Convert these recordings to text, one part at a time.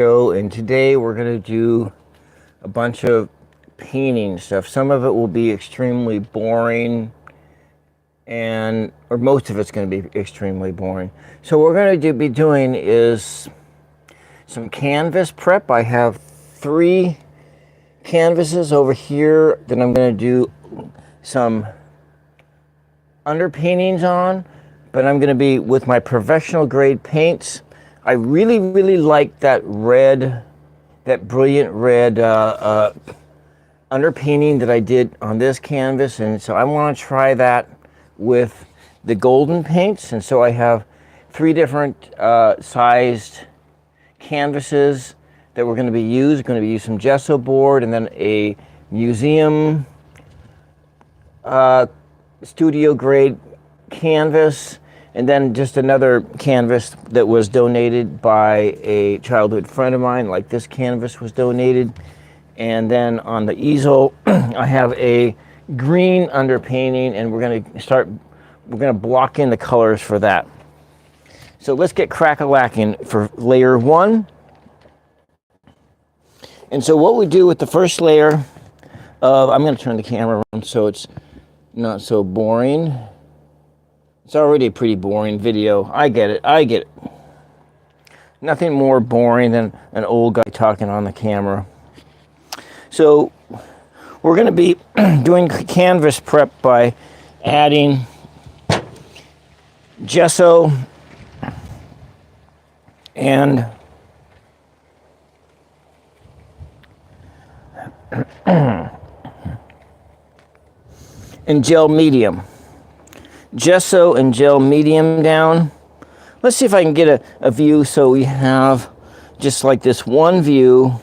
Show, and today we're going to do a bunch of painting stuff. Some of it will be extremely boring, or most of it's going to be extremely boring. So what we're going to be doing is some canvas prep. I have 3 canvases over here that I'm going to do some underpaintings on, but I'm going to be with my professional grade paints. I really like that red, that brilliant red underpainting that I did on this canvas, and so I want to try that with the golden paints. And so I have 3 different sized canvases that we're going to be using. We're going to use some gesso board, and then a museum studio grade canvas, and then just another canvas that was donated by a childhood friend of mine, like this canvas was donated. And then on the easel, I have a green underpainting, and we're going to block in the colors for that. So let's get crack-a-lacking for layer 1. And so what we do with the first layer of, I'm going to turn the camera around so it's not so boring. It's already a pretty boring video. I get it. Nothing more boring than an old guy talking on the camera. So we're going to be doing canvas prep by adding gesso and gel medium. Gesso and gel medium down. Let's see if I can get a view so we have just like this one view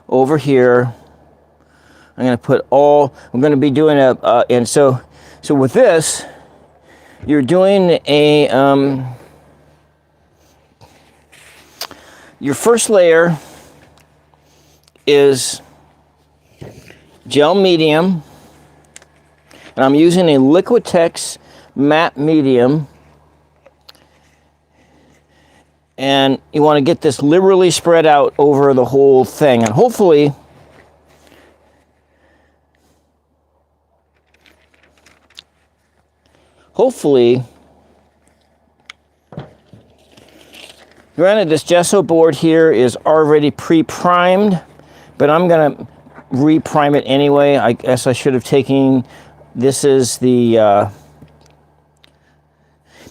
over here. I'm going to put all, we're going to be doing and so with this, you're doing your first layer is gel medium, and I'm using a Liquitex matte medium, and you want to get this liberally spread out over the whole thing, and hopefully granted this gesso board here is already pre-primed, but I'm gonna re-prime it anyway. I guess I should have taken, this is the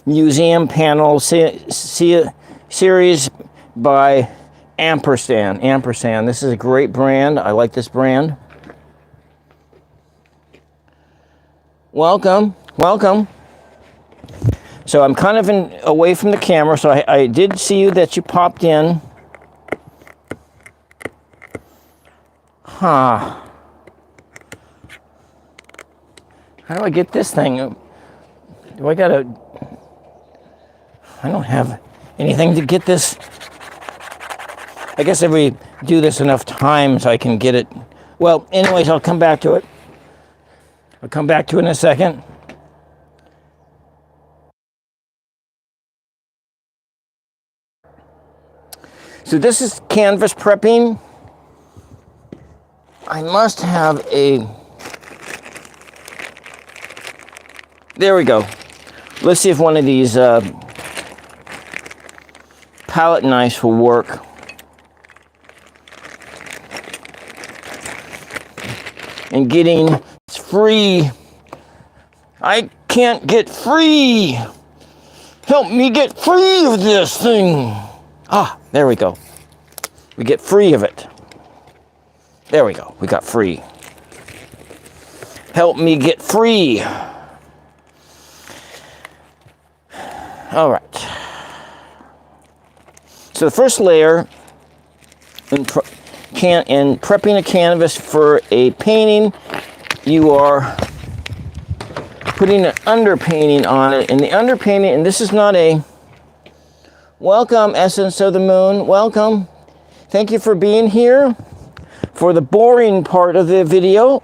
museum panel series by Ampersand. This is a great brand. I like this brand. Welcome. So I'm kind of away from the camera, so I did see you that you popped in. How do I get this thing? I don't have anything to get this. I guess if we do this enough times, I can get it. Well, anyways, I'll come back to it. I'll come back to it in a second. So this is canvas prepping. I must have there we go. Let's see if one of these palette knives will work. And getting free. I can't get free. Help me get free of this thing. Ah, there we go. We get free of it. There we go. We got free. Help me get free. All right. So the first layer in prepping a canvas for a painting, you are putting an underpainting on it. And the underpainting, and this is not a welcome, Essence of the Moon. Welcome. Thank you for being here for the boring part of the video,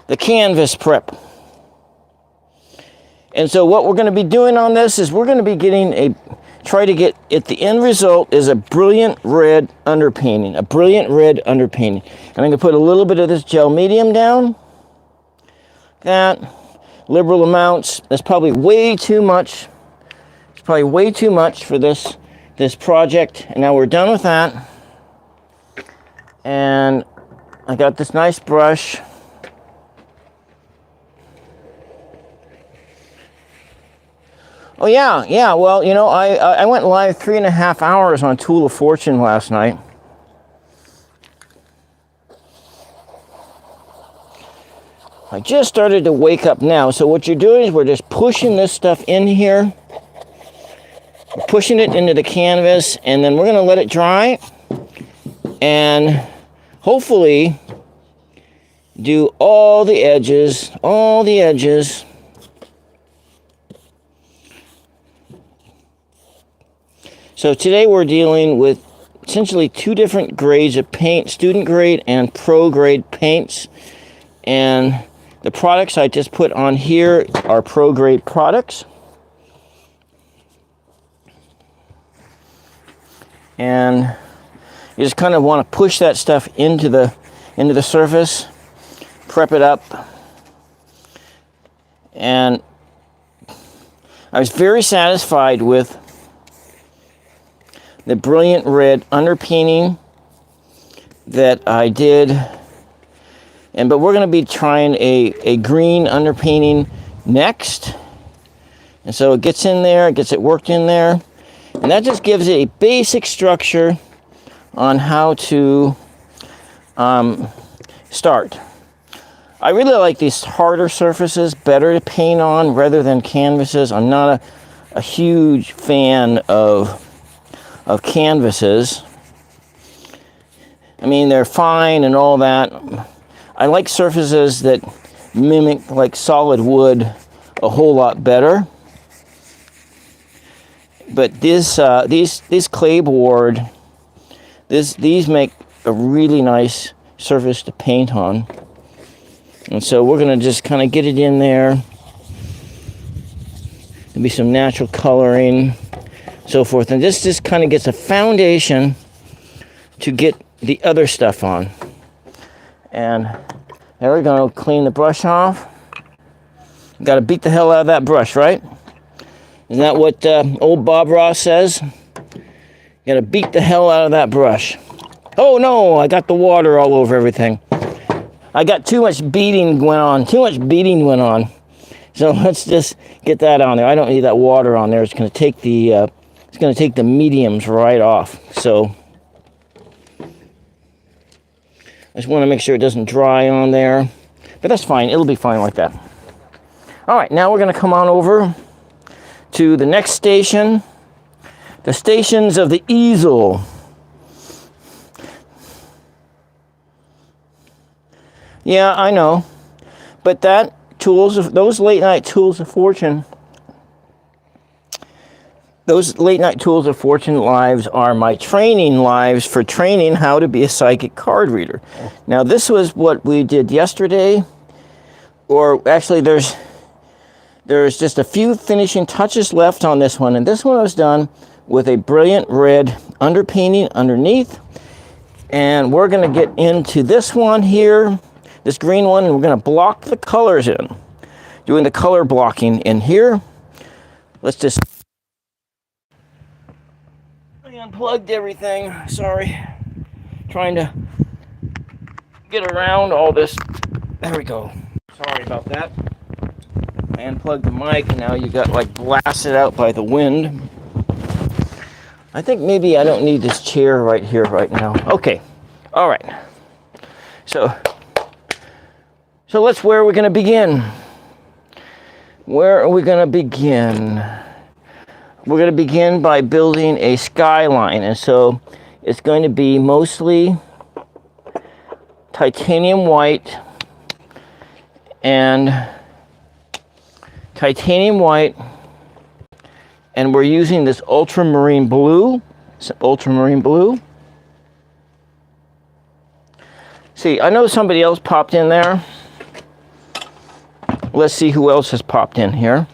the canvas prep. And so what we're going to be doing on this is we're going to be getting try to get, at the end result is a brilliant red underpainting, a brilliant red underpainting. And I'm going to put a little bit of this gel medium down. That, liberal amounts. That's probably way too much. It's probably way too much for this project. And now we're done with that. And I got this nice brush. Oh yeah, well, you know, I went live 3.5 hours on Tool of Fortune last night. I just started to wake up now, so what you're doing is we're just pushing this stuff in here. We're pushing it into the canvas, and then we're gonna let it dry, and hopefully do all the edges, So today we're dealing with essentially 2 different grades of paint, student grade and pro grade paints. And the products I just put on here are pro grade products. And you just kind of want to push that stuff into the surface, prep it up. And I was very satisfied with the brilliant red underpainting that I did. But we're going to be trying a green underpainting next. And so it gets in there, it gets it worked in there. And that just gives it a basic structure on how to start. I really like these harder surfaces, better to paint on rather than canvases. I'm not a huge fan of canvases. I mean, they're fine and all that. I like surfaces that mimic like solid wood a whole lot better. But these clayboard, these make a really nice surface to paint on. And so we're gonna just kind of get it in there. There'll be some natural coloring, so forth. And this just kind of gets a foundation to get the other stuff on. And there we go, clean the brush off. Got to beat the hell out of that brush, right? Isn't that what old Bob Ross says? Got to beat the hell out of that brush. Oh no, I got the water all over everything. I got too much beating went on. So let's just get that on there. I don't need that water on there. It's going to take the mediums right off. So I just want to make sure it doesn't dry on there. But that's fine. It'll be fine like that. All right, now we're going to come on over to the next station. The stations of the easel. Yeah, I know. But those late night tools of fortune, lives are my training lives for training how to be a psychic card reader. Now, this was what we did yesterday, or actually there's just a few finishing touches left on this one, and this one was done with a brilliant red underpainting underneath. And we're going to get into this one here, this green one, and we're going to block the colors in, doing the color blocking in here. Let's just... I unplugged everything, sorry. Trying to get around all this. There we go. Sorry about that. I unplugged the mic and now you got like blasted out by the wind. I think maybe I don't need this chair right here right now. Okay, all right. So where are we going to begin? Where are we going to begin? We're going to begin by building a skyline, and so it's going to be mostly titanium white and we're using this ultramarine blue. See, I know somebody else popped in there. Let's see who else has popped in here.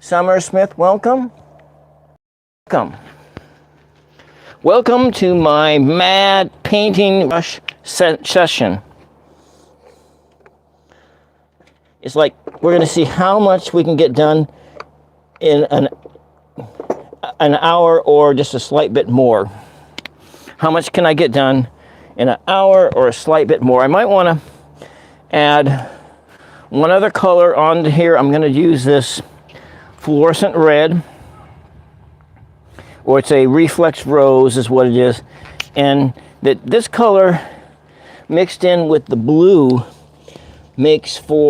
Summer Smith, welcome. Welcome to my mad painting brush session. It's like we're going to see how much we can get done in an hour or just a slight bit more. How much can I get done in an hour or a slight bit more? I might want to add one other color onto here. I'm going to use this fluorescent red, or it's a reflex rose is what it is, and this color mixed in with the blue makes for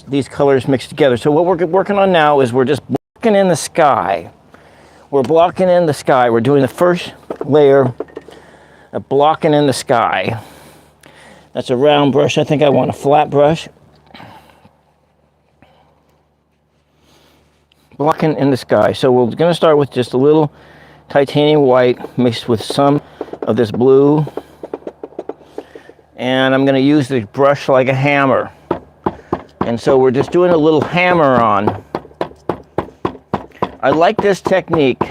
these colors mixed together. So what we're working on now is we're just blocking in the sky. We're blocking in the sky. We're doing the first layer of blocking in the sky. That's a round brush. I think I want a flat brush. Blocking in the sky. So we're going to start with just a little titanium white mixed with some of this blue. And I'm going to use the brush like a hammer. And so we're just doing a little hammer on. I like this technique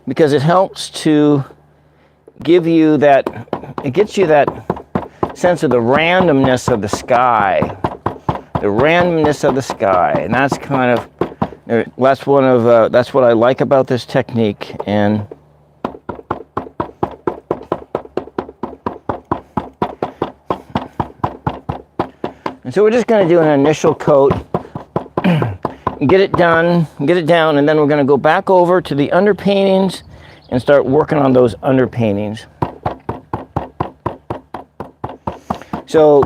because it helps to give you that, it gets you that sense of the randomness of the sky. The randomness of the sky. And that's kind of, that's what I like about this technique. And so we're just going to do an initial coat, get it done, get it down, and then we're going to go back over to the underpaintings and start working on those underpaintings. So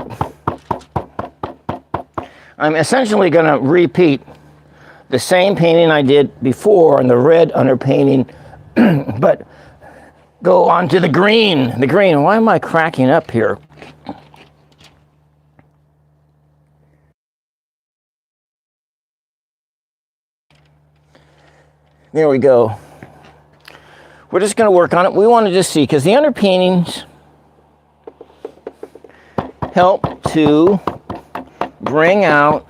I'm essentially going to repeat the same painting I did before on the red underpainting, but go on to the green. The green. Why am I cracking up here? There we go. We're just going to work on it. We want to just see, because the underpaintings help to bring out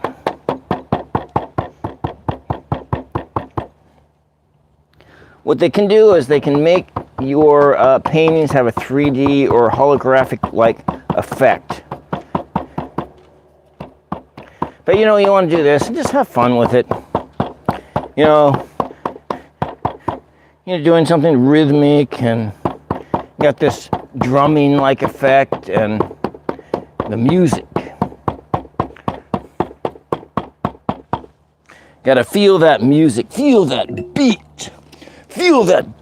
what they can do is they can make your paintings have a 3D or holographic-like effect. But you know, you want to do this and just have fun with it. You're doing something rhythmic and got this drumming like effect and the music. Gotta feel that music, feel that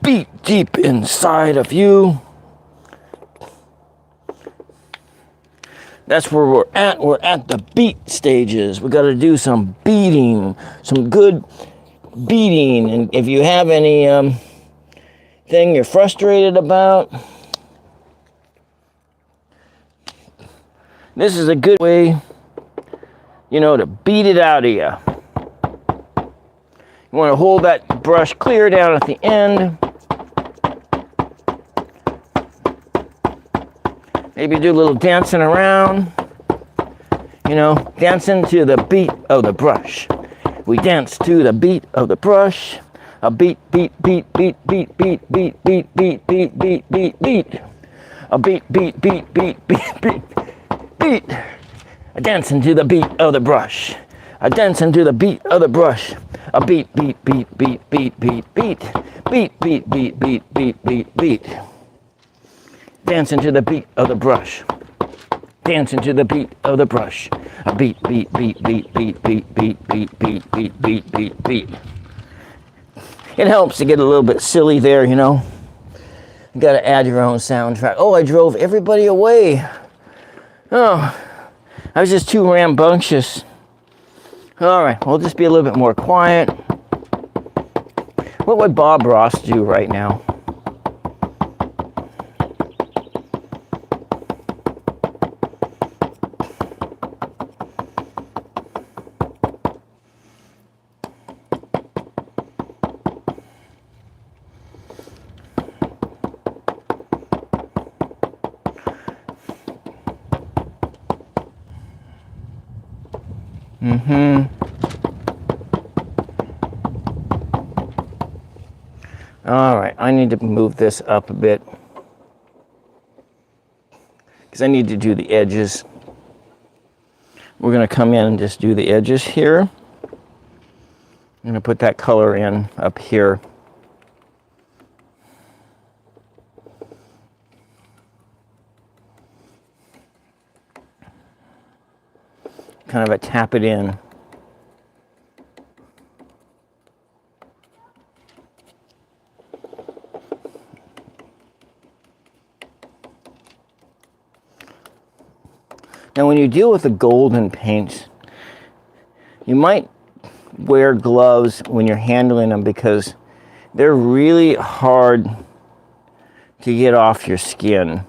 beat deep inside of you. That's where we're at. We're at the beat stages. We gotta do some beating, some good beating. And if you have any thing you're frustrated about, this is a good way, to beat it out of you. You want to hold that brush clear down at the end. Maybe do a little dancing around, dancing to the beat of the brush. We dance to the beat of the brush. A beat, beat, beat, beat, beat, beat, beat, beat, beat, beat, beat, beat, beat. A beat, beat, beat, beat, beat, beat, beat. A dancing to the beat of the brush. A dancing to the beat of the brush. A beat, beat, beat, beat, beat, beat, beat. Beat, beat, beat, beat, beat, beat, beat. Dancing to the beat of the brush. Dancing to the beat of the brush. A beat, beat, beat, beat, beat, beat, beat, beat, beat, beat, beat, beat, beat. It helps to get a little bit silly there, You got to add your own soundtrack. Oh, I drove everybody away. Oh, I was just too rambunctious. All right, we'll just be a little bit more quiet. What would Bob Ross do right now? All right, I need to move this up a bit because I need to do the edges. We're going to come in and just do the edges here. I'm going to put that color in up here. Kind of a tap it in. Now when you deal with the golden paints, you might wear gloves when you're handling them because they're really hard to get off your skin.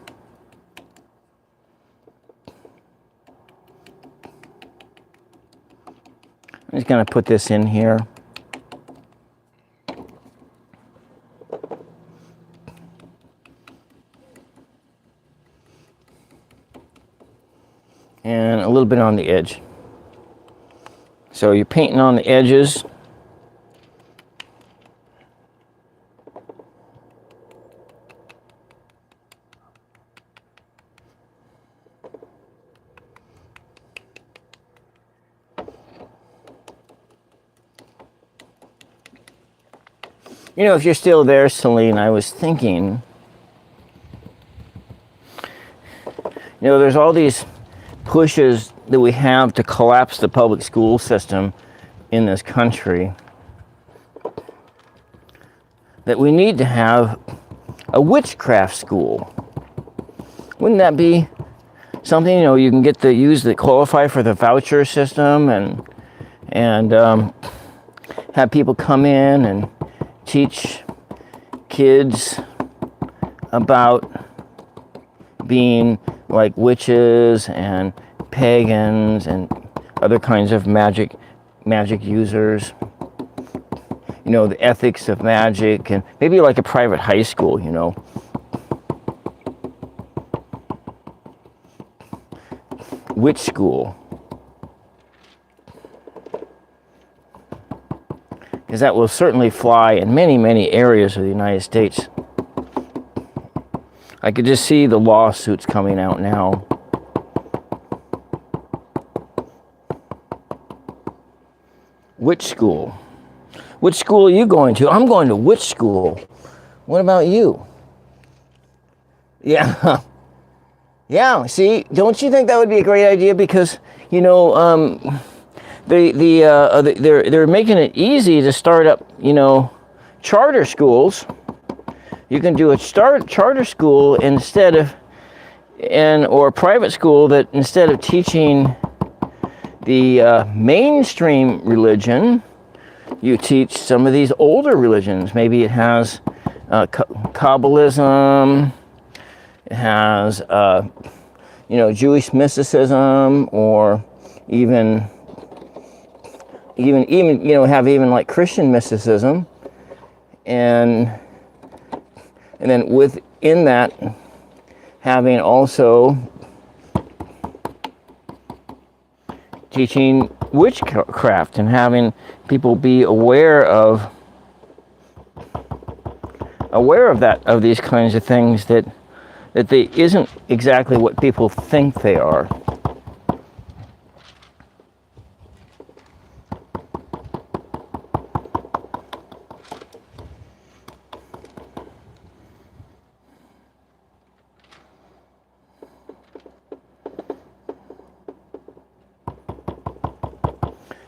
I'm just going to put this in here. And a little bit on the edge. So you're painting on the edges. You know, if you're still there, Celine, I was thinking, you know, there's all these pushes that we have to collapse the public school system in this country, that we need to have a witchcraft school. Wouldn't that be something, you know, you can get to use that qualify for the voucher system and have people come in and teach kids about being like witches and pagans and other kinds of magic users. You know, the ethics of magic, and maybe like a private high school, you know. Witch school. Because that will certainly fly in many, many areas of the United States. I could just see the lawsuits coming out now. Witch school. Which school are you going to? I'm going to witch school. What about you? Yeah. Yeah, see, don't you think that would be a great idea? Because, you know, they're making it easy to start up, you know, charter schools. You can do a charter school instead of, or a private school that instead of teaching the mainstream religion, you teach some of these older religions. Maybe it has Kabbalism, it has, you know, Jewish mysticism, or even you know, have even like Christian mysticism, and then within that having also teaching witchcraft and having people be aware of these kinds of things, that they isn't exactly what people think they are.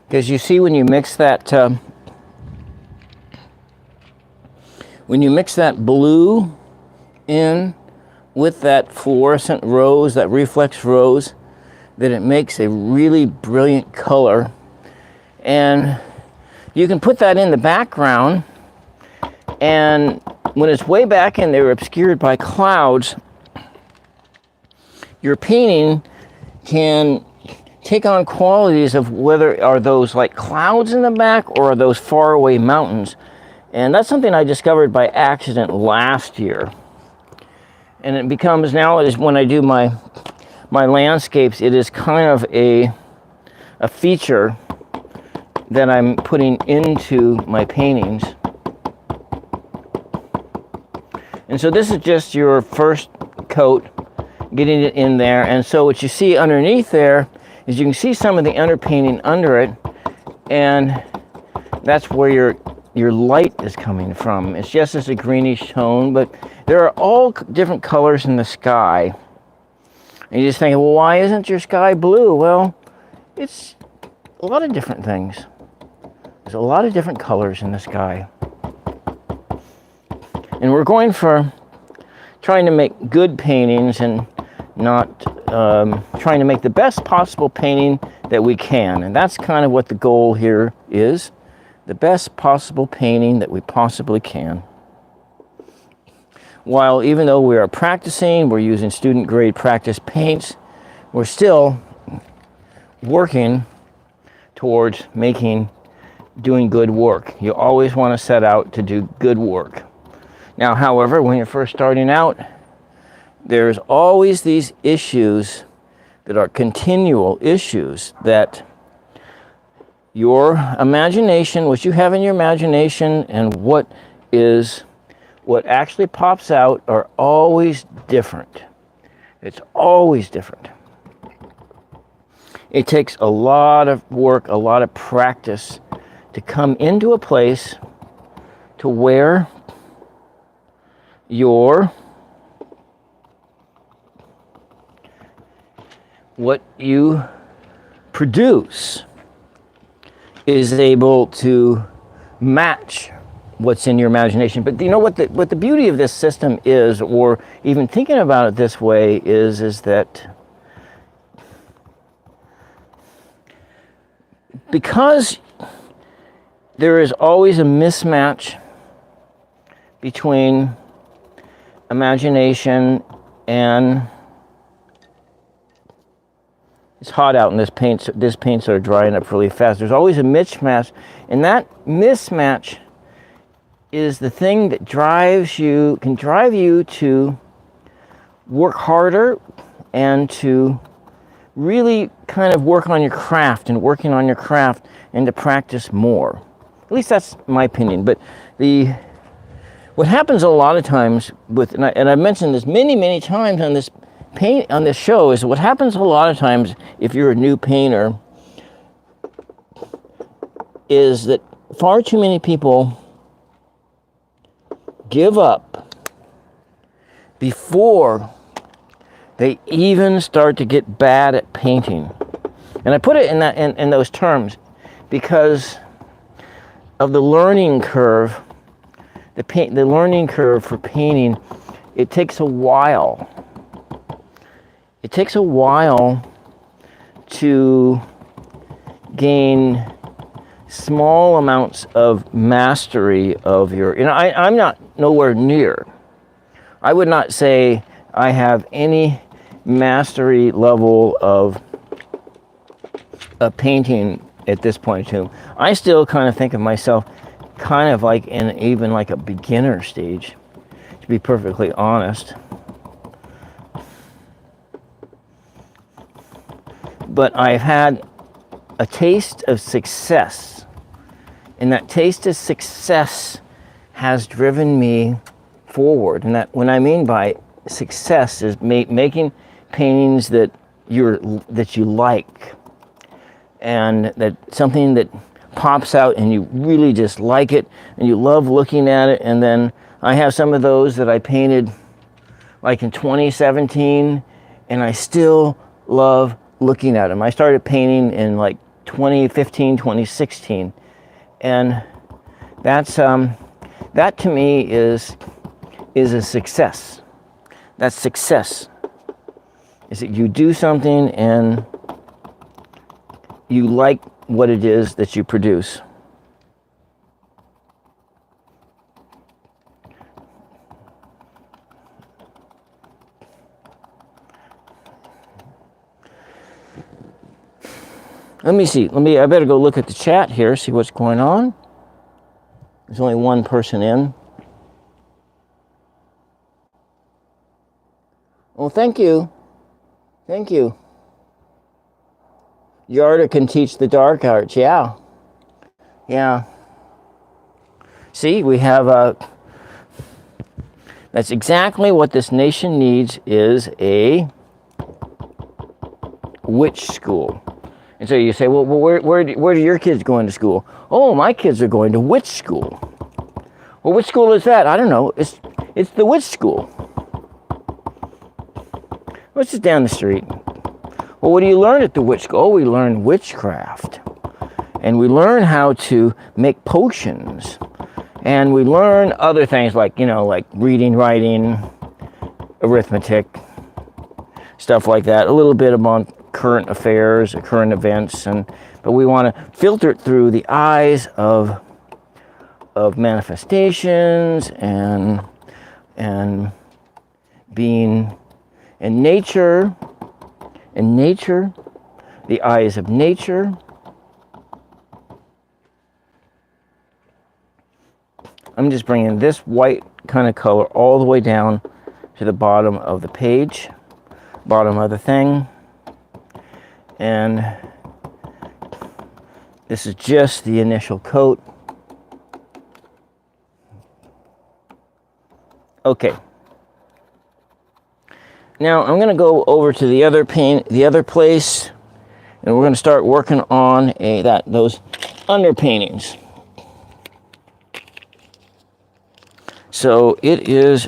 Because you see, when you mix that blue in with that fluorescent rose, that reflex rose, that it makes a really brilliant color. And you can put that in the background, and when it's way back in there, obscured by clouds, your painting can take on qualities of whether are those like clouds in the back or are those faraway mountains. And that's something I discovered by accident last year. And it becomes, now it is when I do my landscapes, it is kind of a feature that I'm putting into my paintings. And so this is just your first coat, getting it in there. And so what you see underneath there is you can see some of the underpainting under it, and that's where your light is coming from. It's just as a greenish tone, but there are all different colors in the sky. And you just think, well, why isn't your sky blue? Well, it's a lot of different things. There's a lot of different colors in the sky. And we're going for trying to make good paintings and not trying to make the best possible painting that we can. And that's kind of what the goal here is. The best possible painting that we possibly can. While even though we are practicing, we're using student grade practice paints, we're still working towards doing good work. You always want to set out to do good work. Now, however, when you're first starting out, there's always these issues that are continual issues that your imagination, what you have in your imagination, and what actually pops out are always different. It's always different. It takes a lot of work, a lot of practice to come into a place to where what you produce is able to match what's in your imagination. But you know what the beauty of this system is, or even thinking about it this way, is that because there is always a mismatch between imagination and it's hot out and this paints are drying up really fast. There's always a mismatch, and that mismatch is the thing that can drive you to work harder and to really kind of work on your craft and working on your craft and to practice more. At least that's my opinion. But what happens a lot of times and I've mentioned this many times on this show, is what happens a lot of times if you're a new painter is that far too many people give up before they even start to get bad at painting. And I put it in those terms because of the learning curve. The learning curve for painting, it takes a while. It takes a while to gain small amounts of mastery of your, I'm not nowhere near. I would not say I have any mastery level of painting at this point too. I still kind of think of myself kind of like in even like a beginner stage, to be perfectly honest. But I've had a taste of success, and that taste of success has driven me forward. And that, what I mean by success, is making paintings that you like, and that something that pops out and you really just like it and you love looking at it. And then I have some of those that I painted like in 2017, and I still love looking at them. I started painting in like 2015, 2016, and that's that to me is a success. That's success. Is that you do something and you like what it is that you produce. Let me see. I better go look at the chat here, see what's going on. There's only one person in. Oh, thank you. Thank you. Yarda can teach the dark arts. Yeah. Yeah. See, we have That's exactly what this nation needs, is a witch school. And so you say, well, where do your kids going to school? Oh, my kids are going to witch school. Well, which school is that? I don't know. It's the witch school. What's just down the street? Well, what do you learn at the witch school? Oh, we learn witchcraft. And we learn how to make potions. And we learn other things like, like reading, writing, arithmetic, stuff like that. A little bit about current affairs, current events, but we want to filter it through the eyes of manifestations and being in nature, the eyes of nature. I'm just bringing this white kind of color all the way down to the bottom of the page, bottom of the thing. And this is just the initial coat. Okay. Now I'm going to go over to the other place, and we're going to start working on those underpaintings. So it is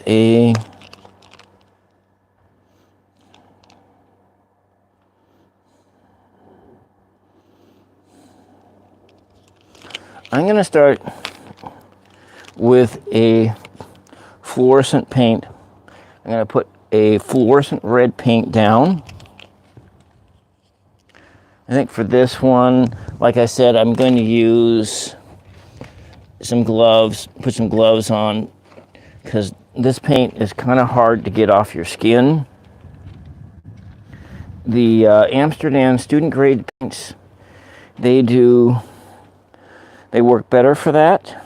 I'm going to start with a fluorescent paint. I'm going to put a fluorescent red paint down. I think for this one, like I said, I'm going to use some gloves, put some gloves on, because this paint is kind of hard to get off your skin. The Amsterdam student grade paints, they work better for that.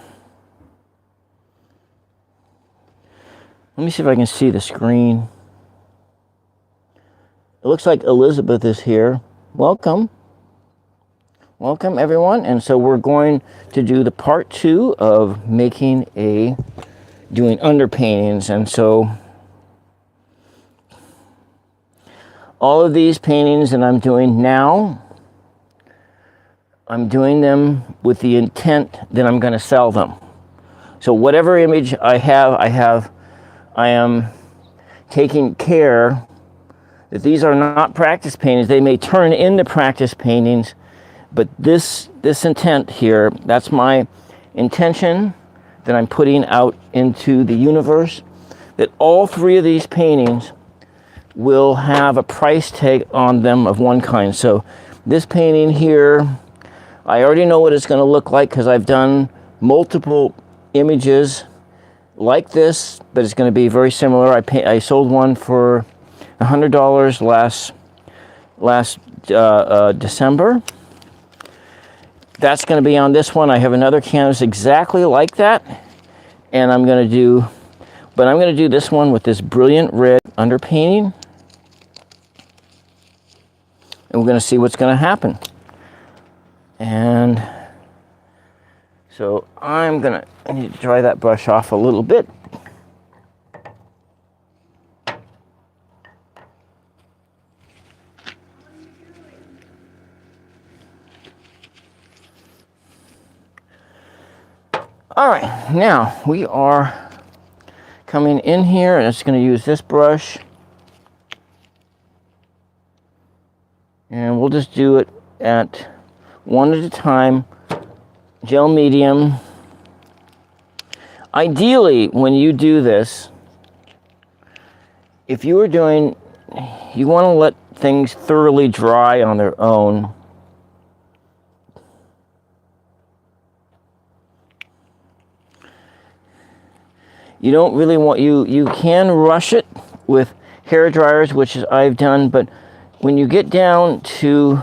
Let me see if I can see the screen. It looks like Elizabeth is here. Welcome. Welcome, everyone. And so we're going to do the part 2 of doing underpaintings. And so all of these paintings that I'm doing now, I'm doing them with the intent that I'm going to sell them. So whatever image I am taking care that these are not practice paintings. They may turn into practice paintings, but this intent here, that's my intention that I'm putting out into the universe, that all 3 of these paintings will have a price tag on them of one kind. So this painting here, I already know what it's going to look like because I've done multiple images like this, but it's going to be very similar. I sold one for $100 last December. That's going to be on this one. I have another canvas exactly like that, and I'm going to do this one with this brilliant red underpainting, and we're going to see what's going to happen. And so I need to dry that brush off a little bit. All right, now we are coming in here, and it's going to use this brush. And we'll just do it at one at a time. Gel medium. Ideally, when you do this, if you want to let things thoroughly dry on their own. You don't really want, you can rush it with hair dryers, which is I've done, but when you get down to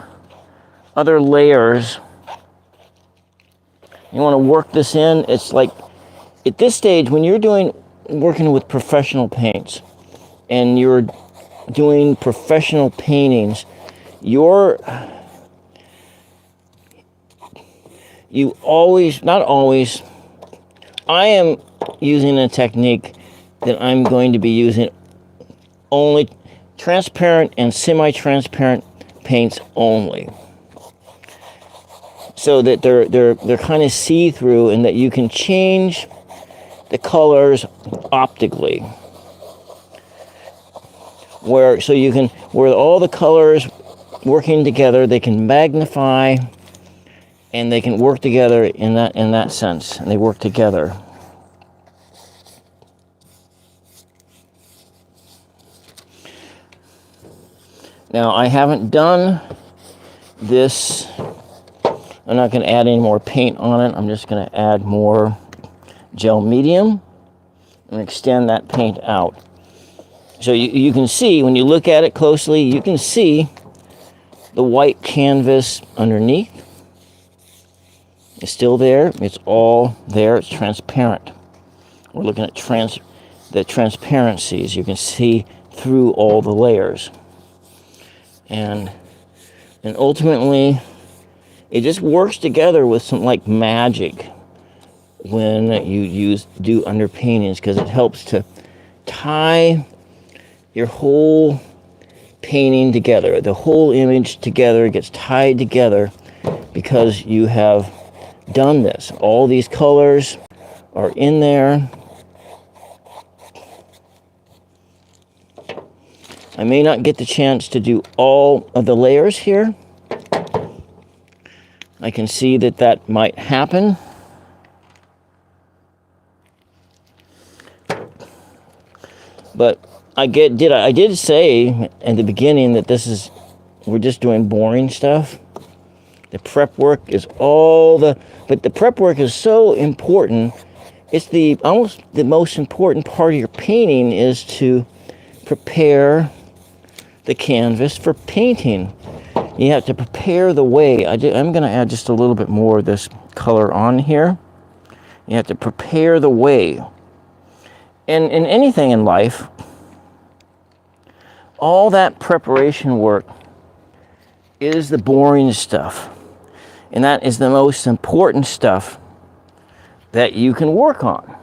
other layers, you want to work this in. It's like, at this stage, when you're working with professional paints, and you're doing professional paintings, not always, I am using a technique that I'm going to be using only transparent and semi-transparent paints only, so that they're kind of see-through and that you can change the colors optically, where all the colors working together, they can magnify and they can work together in that sense, and they work together. Now, I haven't done this. I'm not going to add any more paint on it. I'm just going to add more gel medium and extend that paint out. So you can see, when you look at it closely, you can see the white canvas underneath. It's still there. It's all there. It's transparent. We're looking at the transparencies. You can see through all the layers. And ultimately, it just works together with some like magic when you do underpaintings, because it helps to tie your whole painting together. The whole image together gets tied together because you have done this. All these colors are in there. I may not get the chance to do all of the layers here. I can see that might happen. But I did say at the beginning that we're just doing boring stuff. The prep work is but the prep work is so important. It's almost the most important part of your painting is to prepare the canvas for painting. You have to prepare the way. I'm going to add just a little bit more of this color on here. You have to prepare the way. And in anything in life, all that preparation work is the boring stuff. And that is the most important stuff that you can work on,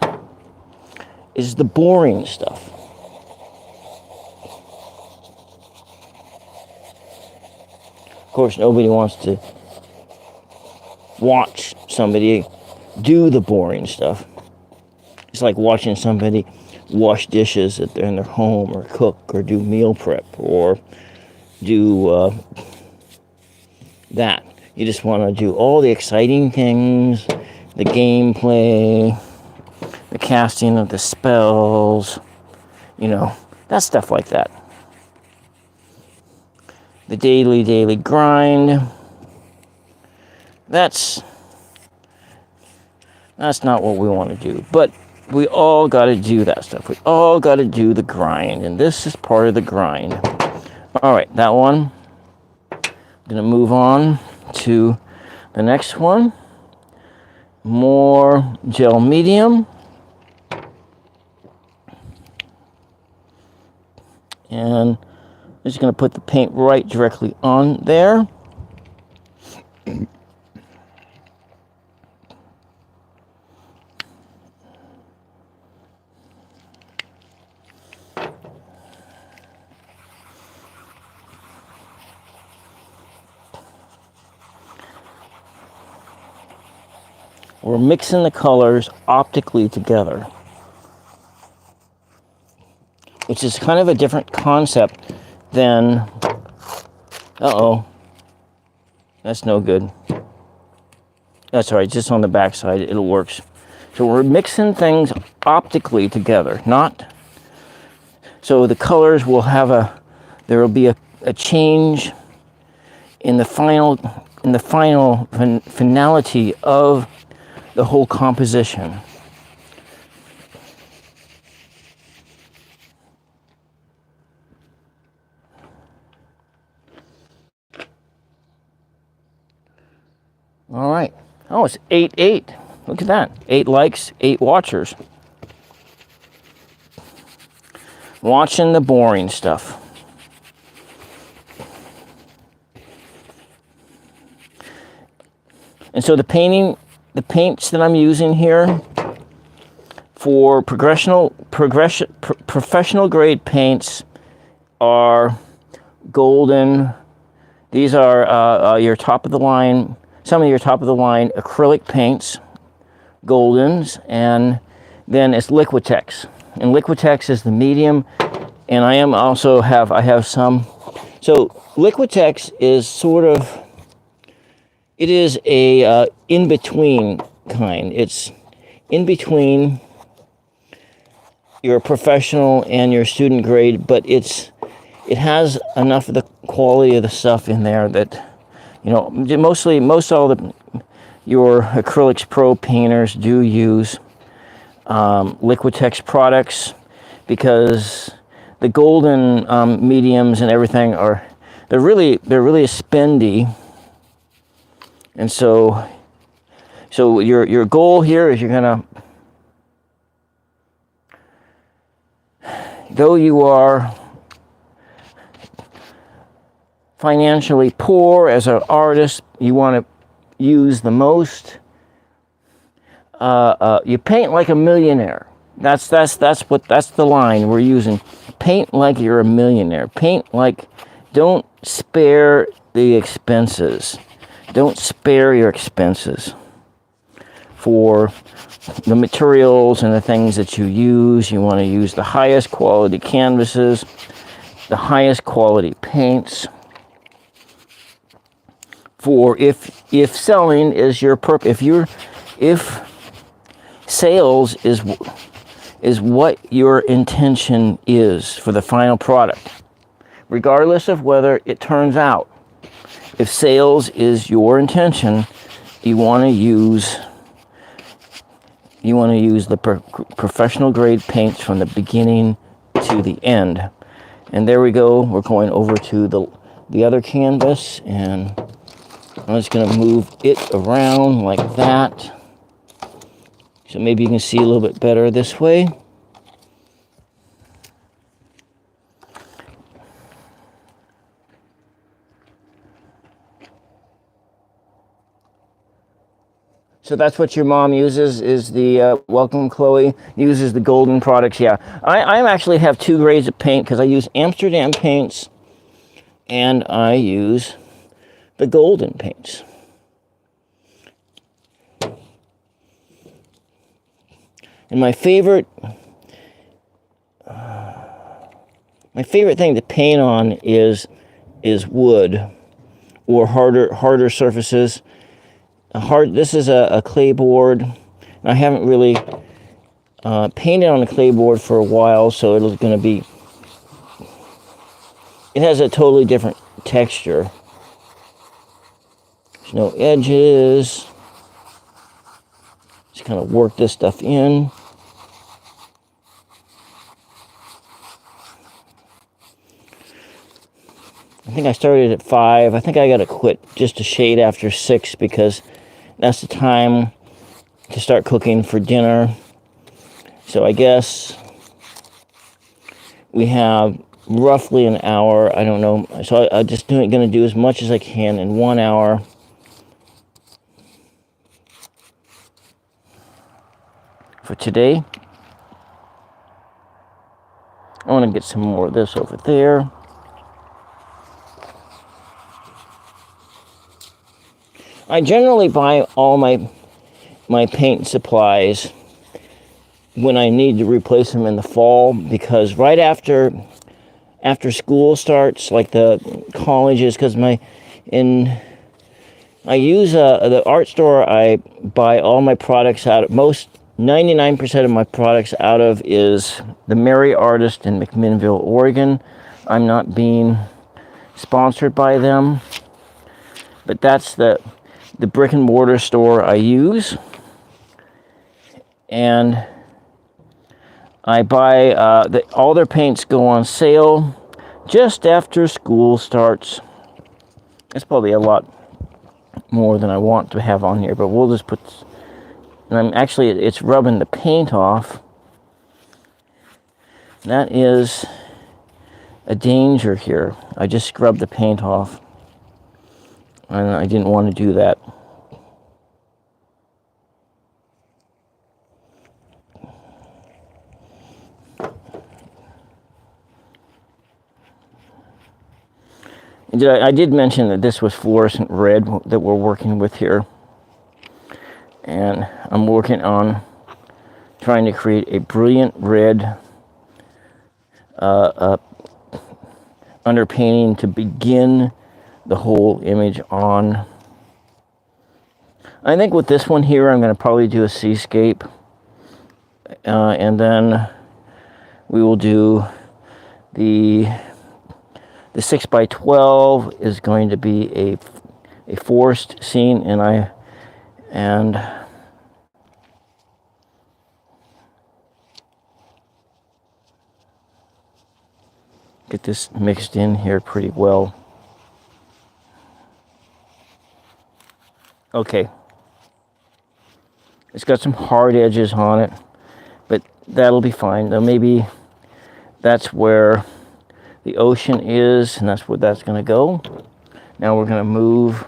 is the boring stuff. Of course, nobody wants to watch somebody do the boring stuff. It's like watching somebody wash dishes in their home, or cook, or do meal prep, or do that. You just want to do all the exciting things, the gameplay, the casting of the spells, that stuff like that. The daily grind. That's not what we want to do. But we all got to do that stuff. We all got to do the grind. And this is part of the grind. All right, that one. I'm going to move on to the next one. More gel medium. And I'm just going to put the paint right directly on there. We're mixing the colors optically together, which is kind of a different concept than, that's no good. That's all right, just on the back side, it works. So we're mixing things optically together, so the colors will there will be a change in the finality of the whole composition. All right. Oh, it's 8-8. Look at that. 8 likes, 8 watchers. Watching the boring stuff. And so the paints that I'm using here, for professional grade paints are Golden. These are your top of the line, some of your top of the line acrylic paints, Goldens, and then it's Liquitex. And Liquitex is the medium, and I have some. So Liquitex is sort of, it is a in-between kind. It's in between your professional and your student grade, but it has enough of the quality of the stuff in there that, you know, most all your Acrylics Pro painters do use Liquitex products, because the Golden mediums and everything they're really spendy, and so your goal here is you're gonna, though you are financially poor as an artist, you want to use the most. You paint like a millionaire. That's the line we're using. Paint like you're a millionaire. Paint like, don't spare the expenses. Don't spare your expenses for the materials and the things that you use. You want to use the highest quality canvases, the highest quality paints. For if selling is your purpose, if sales is what your intention is for the final product, regardless of whether it turns out. If sales is your intention, you want to use the professional grade paints from the beginning to the end. And there we go. We're going over to the other canvas, and I'm just going to move it around like that. So maybe you can see a little bit better this way. So that's what your mom uses, is the Welcome Chloe uses the Golden products. Yeah, I actually have two grades of paint, because I use Amsterdam paints and I use the Golden paints. And my favorite thing to paint on is wood or harder surfaces. This is a clay board. I haven't really painted on a clay board for a while, so it has a totally different texture. There's no edges. Just kind of work this stuff in. I think I started at 5. I think I got to quit just a shade after 6, because that's the time to start cooking for dinner. So I guess we have roughly an hour. I don't know. So I'm just going to do as much as I can in 1 hour. For today. I want to get some more of this over there. I generally buy all my paint supplies when I need to replace them in the fall, because right after school starts, like the colleges, because I use the art store I buy all my products out of. 99% of my products out of is the Merry Artist in McMinnville, Oregon. I'm not being sponsored by them, but that's the brick and mortar store I use. And I buy all their paints go on sale just after school starts. It's probably a lot more than I want to have on here, but we'll just put. And it's rubbing the paint off. That is a danger here. I just scrubbed the paint off, and I didn't want to do that. I did mention that this was fluorescent red that we're working with here. And I'm working on trying to create a brilliant red underpainting to begin the whole image on. I think with this one here, I'm going to probably do a seascape. And then we will do the 6x12 is going to be a forest scene, and get this mixed in here pretty well. Okay. It's got some hard edges on it, but that'll be fine. Now maybe that's where the ocean is, and that's where that's going to go. Now we're going to move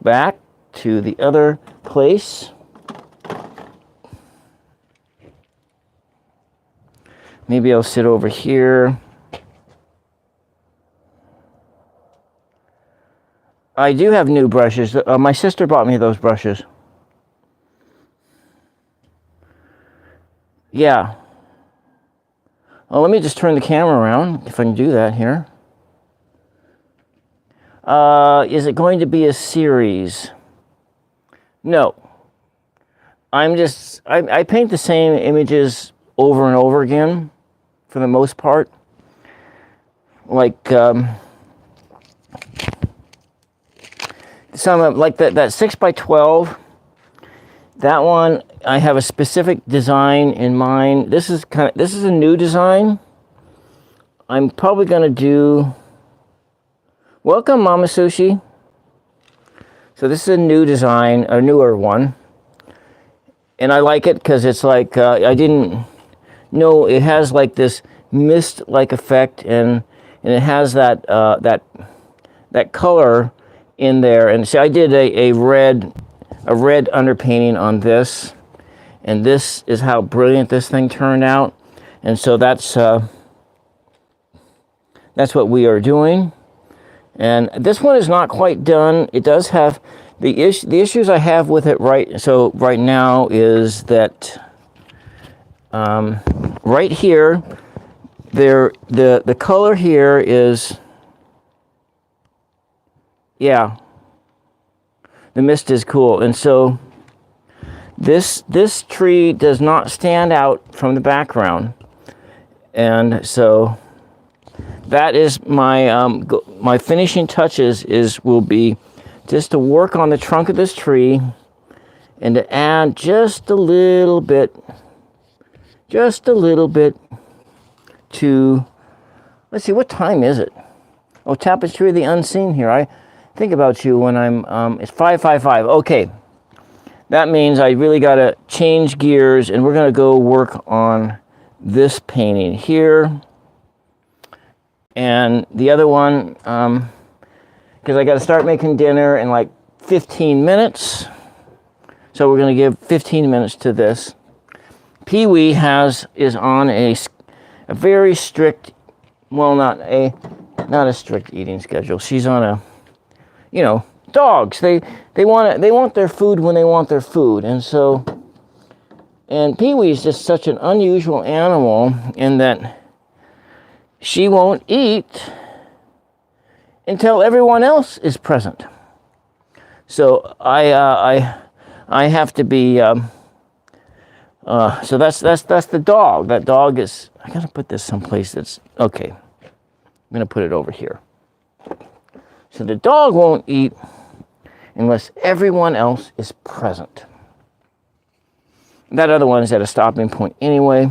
back to the other place. Maybe I'll sit over here. I do have new brushes. My sister bought me those brushes. Yeah. Oh, let me just turn the camera around, if I can do that here. Is it going to be a series? No. I paint the same images over and over again, for the most part. Like, like that 6x12, that one, I have a specific design in mind. This is a new design. I'm probably going to do, welcome Mama Sushi. So this is a new design, a newer one. And I like it because it's like, I didn't know, it has like this mist-like effect, and it has that color in there. And see, I did a red underpainting on this, and this is how brilliant this thing turned out. And so that's what we are doing. And this one is not quite done. It does have the issues I have with it right now is that right here the color here is, yeah, the mist is cool. And so this tree does not stand out from the background. And so that is my finishing touches will be just to work on the trunk of this tree and to add just a little bit to, let's see, what time is it? Oh, Tapestry of the Unseen here. I think about you when it's 5:55. Okay. That means I really got to change gears, and we're going to go work on this painting here. And the other one, because I got to start making dinner in like 15 minutes. So we're going to give 15 minutes to this. Pee-wee is on a very strict, well, not a strict eating schedule. She's on a, dogs. They want their food when they want their food. And so, and Pee-wee is just such an unusual animal in that she won't eat until everyone else is present. So I have to be. So that's the dog. That dog is. I gotta put this someplace that's okay. I'm gonna put it over here. So the dog won't eat unless everyone else is present. That other one is at a stopping point anyway.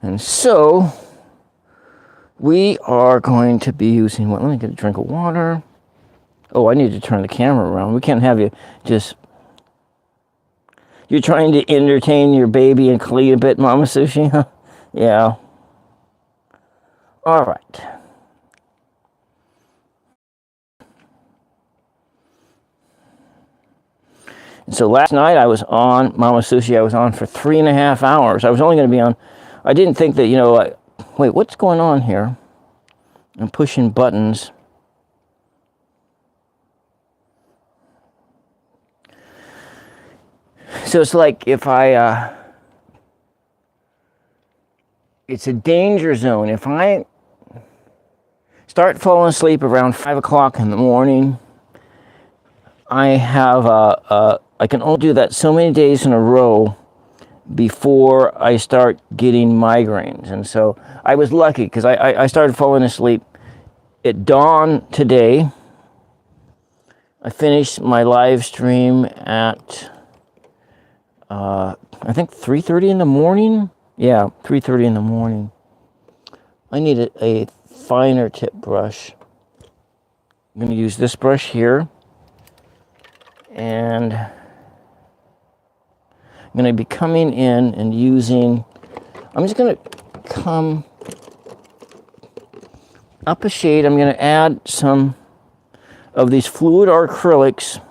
And so we are going to be using what? Let me get a drink of water. Oh, I need to turn the camera around. We can't have you just... You're trying to entertain your baby and Khalid a bit, Mama Sushi? Huh? Yeah. All right. And so last night I was on, Mama Sushi, I was on for 3.5 hours. I was only going to be on, I didn't think that, wait, what's going on here? and pushing buttons. So it's like if it's a danger zone. If I start falling asleep around 5 o'clock in the morning, I can only do that so many days in a row before I start getting migraines. And so I was lucky because I started falling asleep at dawn today. I finished my live stream at I think 3:30 in the morning. Yeah, 3:30 in the morning. I need a finer tip brush. I'm going to use this brush here. And I'm going to be coming in and using, I'm just going to come up a shade. I'm going to add some of these fluid acrylics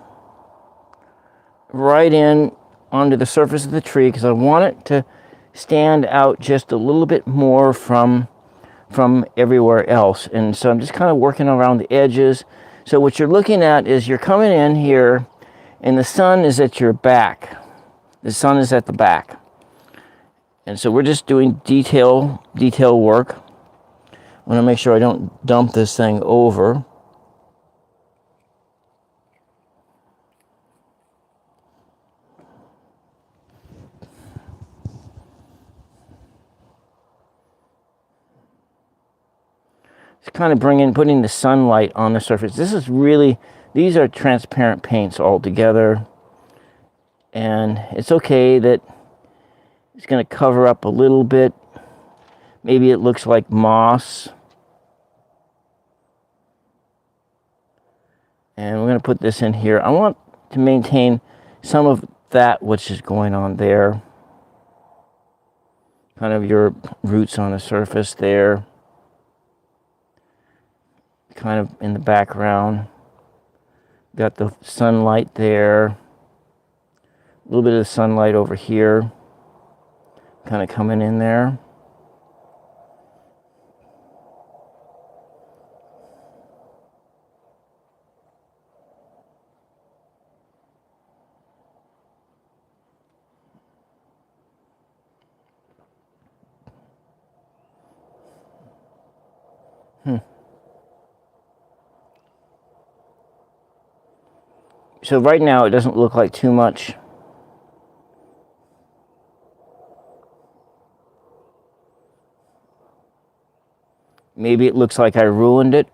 right in onto the surface of the tree because I want it to stand out just a little bit more from everywhere else. And so I'm just kind of working around the edges. So what you're looking at is you're coming in here and the sun is at your back. The sun is at the back. And so we're just doing detail work. I want to make sure I don't dump this thing over. Kind of putting the sunlight on the surface. These are transparent paints all together, and it's okay that it's going to cover up a little bit. Maybe it looks like moss, and we're going to put this in here. I want to maintain some of that which is going on there, kind of your roots on the surface there. Kind of in the background. Got the sunlight there. A little bit of the sunlight over here. Kind of coming in there. So right now it doesn't look like too much. Maybe it looks like I ruined it.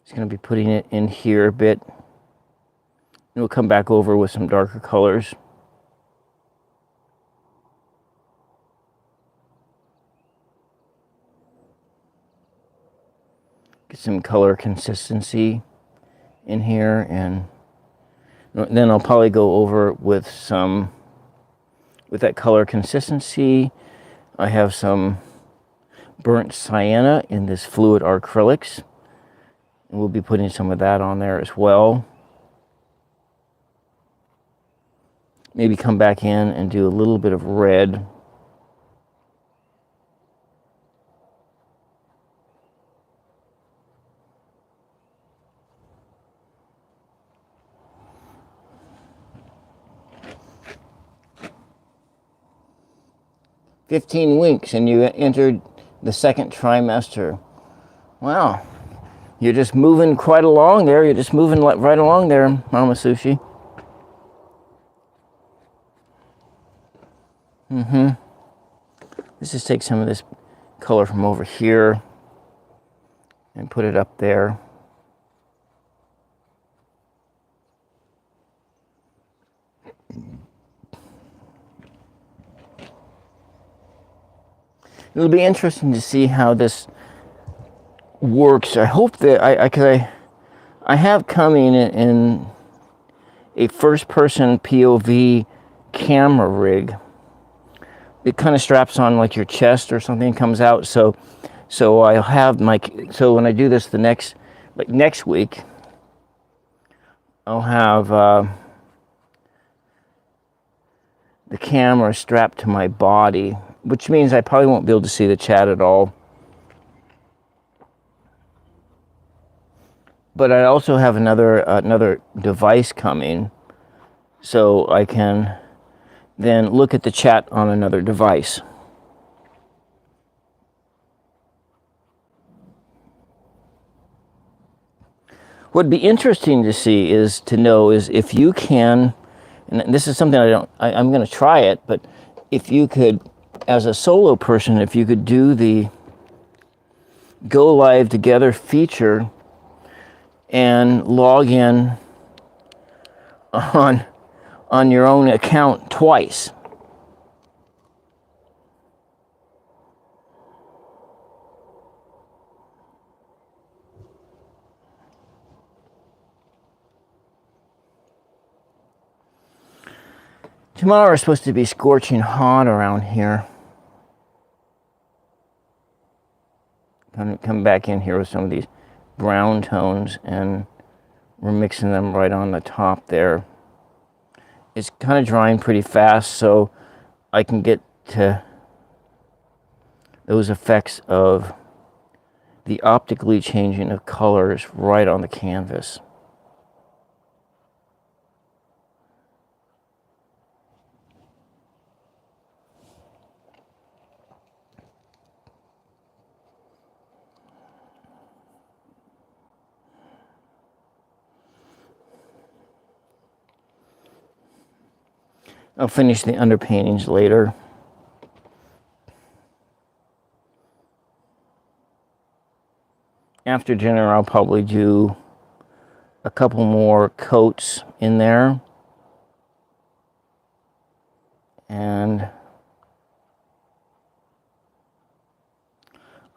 Just going to be putting it in here a bit. And we'll come back over with some darker colors. Get some color consistency in here, and then I'll probably go over with that color consistency. I have some burnt sienna in this fluid acrylics. And we'll be putting some of that on there as well. Maybe come back in and do a little bit of red. "15 weeks and you entered the second trimester." Wow. You're just moving quite along there. You're just moving right along there, Mama Sushi. Let's just take some of this color from over here and put it up there. It'll be interesting to see how this works. I hope that I have coming in a first-person POV camera rig. It kind of straps on like your chest or something, comes out. So I'll have so when I do this next week, I'll have the camera strapped to my body, which means I probably won't be able to see the chat at all. But I also have another device coming, so I can then look at the chat on another device. What'd be interesting to know is if you can, and this is something I'm going to try it, but if you could, as a solo person, if you could do the Go Live Together feature and log in on your own account twice. Tomorrow is supposed to be scorching hot around here. I'm going to come back in here with some of these brown tones, and we're mixing them right on the top there. It's kind of drying pretty fast, so I can get to those effects of the optically changing of colors right on the canvas. I'll finish the underpaintings later. After dinner, I'll probably do a couple more coats in there. And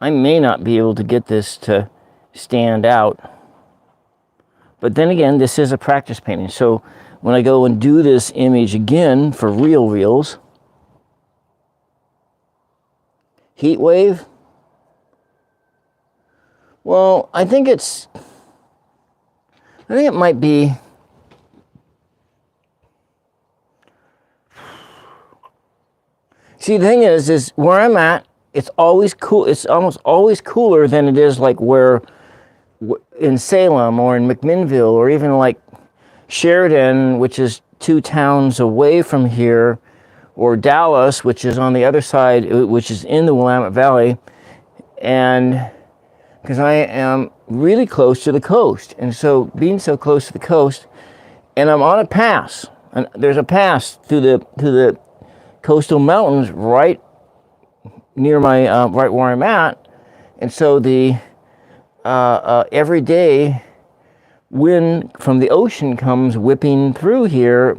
I may not be able to get this to stand out. But then again, this is a practice painting. So when I go and do this image again for reels, heat wave, well, I think it might be, see, the thing is where I'm at, it's always cool. It's almost always cooler than it is like where in Salem or in McMinnville or even like Sheridan, which is 2 towns away from here, or Dallas, which is on the other side, which is in the Willamette Valley, and because I am really close to the coast, and so being so close to the coast, and I'm on a pass, and there's a pass to the coastal mountains right near my right where I'm at, and so the every day wind from the ocean comes whipping through here.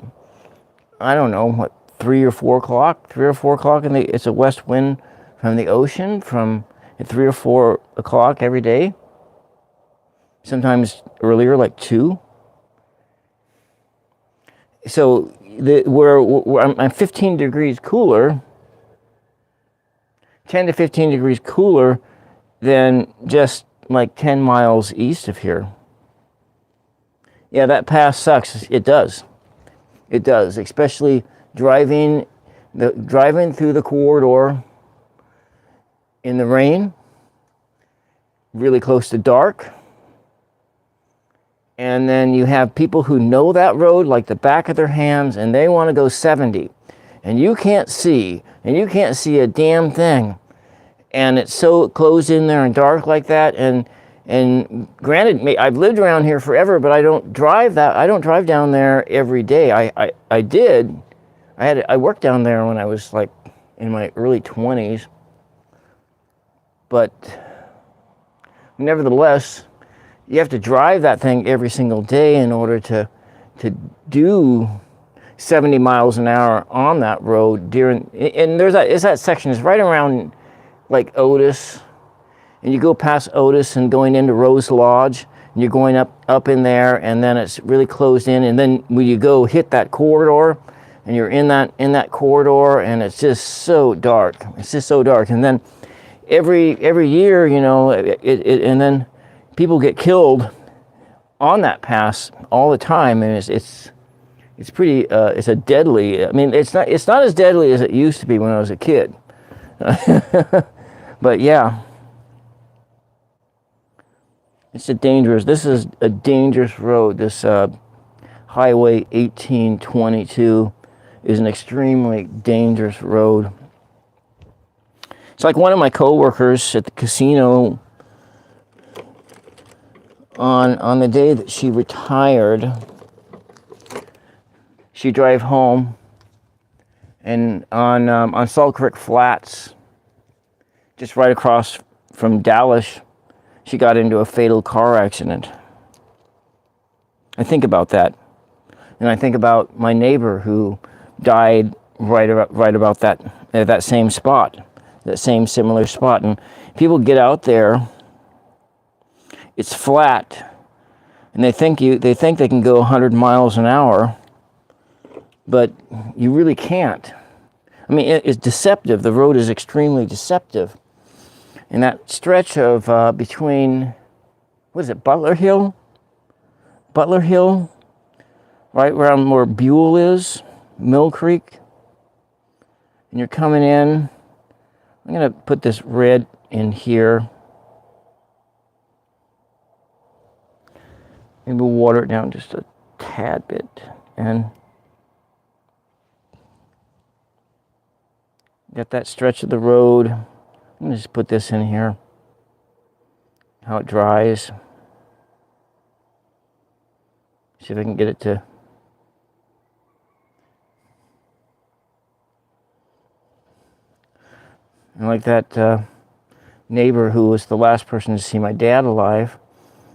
I don't know what, 3 or 4 o'clock, and it's a west wind from the ocean from at 3 or 4 o'clock every day. Sometimes earlier, like 2. So where I'm 15 degrees cooler, 10 to 15 degrees cooler than just like 10 miles east of here. Yeah, that pass sucks. It does. It does, especially driving through the corridor in the rain, really close to dark. And then you have people who know that road like the back of their hands, and they want to go 70. And you can't see a damn thing. And it's so closed in there and dark like that. And granted, I've lived around here forever, but I don't drive down there every day. I worked down there when I was like in my early 20s. But nevertheless, you have to drive that thing every single day in order to do 70 miles an hour on that road and there's that section is right around like Otis. And you go past Otis and going into Rose Lodge, and you're going up in there, and then it's really closed in, and then when you go hit that corridor, and you're in that corridor, and it's just so dark. It's just so dark. And then every year, you know, and then people get killed on that pass all the time, and it's pretty. It's a deadly. I mean, it's not as deadly as it used to be when I was a kid. But yeah, this is a dangerous road. This Highway 1822 is an extremely dangerous road. It's like one of my coworkers at the casino on the day that she retired. She drove home, and on Salt Creek Flats, just right across from Dallas, she got into a fatal car accident. I think about that, and I think about my neighbor who died right about that same spot, that same similar spot. And people get out there, it's flat, and they think they can go 100 miles an hour, but you really can't. I mean, it's deceptive. The road is extremely deceptive. And that stretch of between, what is it, Butler Hill, right around where Buell is, Mill Creek, and you're coming in. I'm going to put this red in here. Maybe we'll water it down just a tad bit. And got that stretch of the road. I'm going to just put this in here, how it dries. See if I can get it to... And like that neighbor who was the last person to see my dad alive,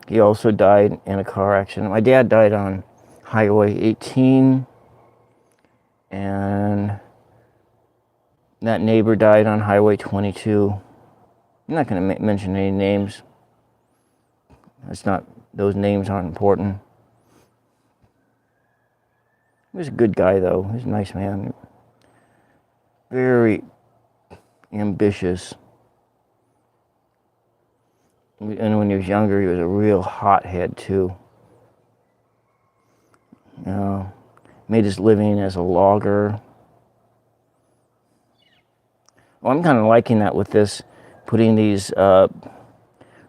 he also died in a car accident. My dad died on Highway 18, and that neighbor died on Highway 22. I'm not going to mention any names. Those names aren't important. He was a good guy, though. He was a nice man. Very ambitious. And when he was younger, he was a real hothead, too. You know, made his living as a logger. Well, I'm kind of liking that with this, putting these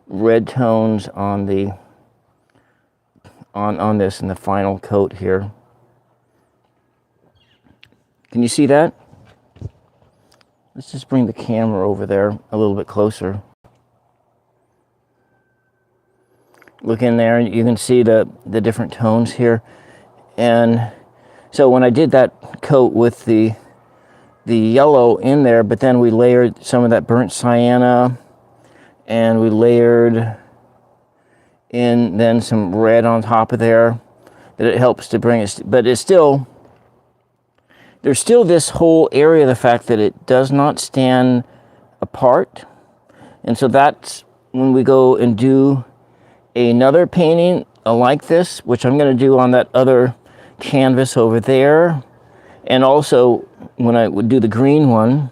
red tones on this in the final coat here. Can you see that? Let's just bring the camera over there a little bit closer. Look in there, and you can see the different tones here. And so when I did that coat with the yellow in there, but then we layered some of that burnt sienna, and we layered in then some red on top of there, that it helps to bring it. But there's still this whole area, the fact that it does not stand apart. And so that's when we go and do another painting like this, which I'm going to do on that other canvas over there. And also when I would do the green one,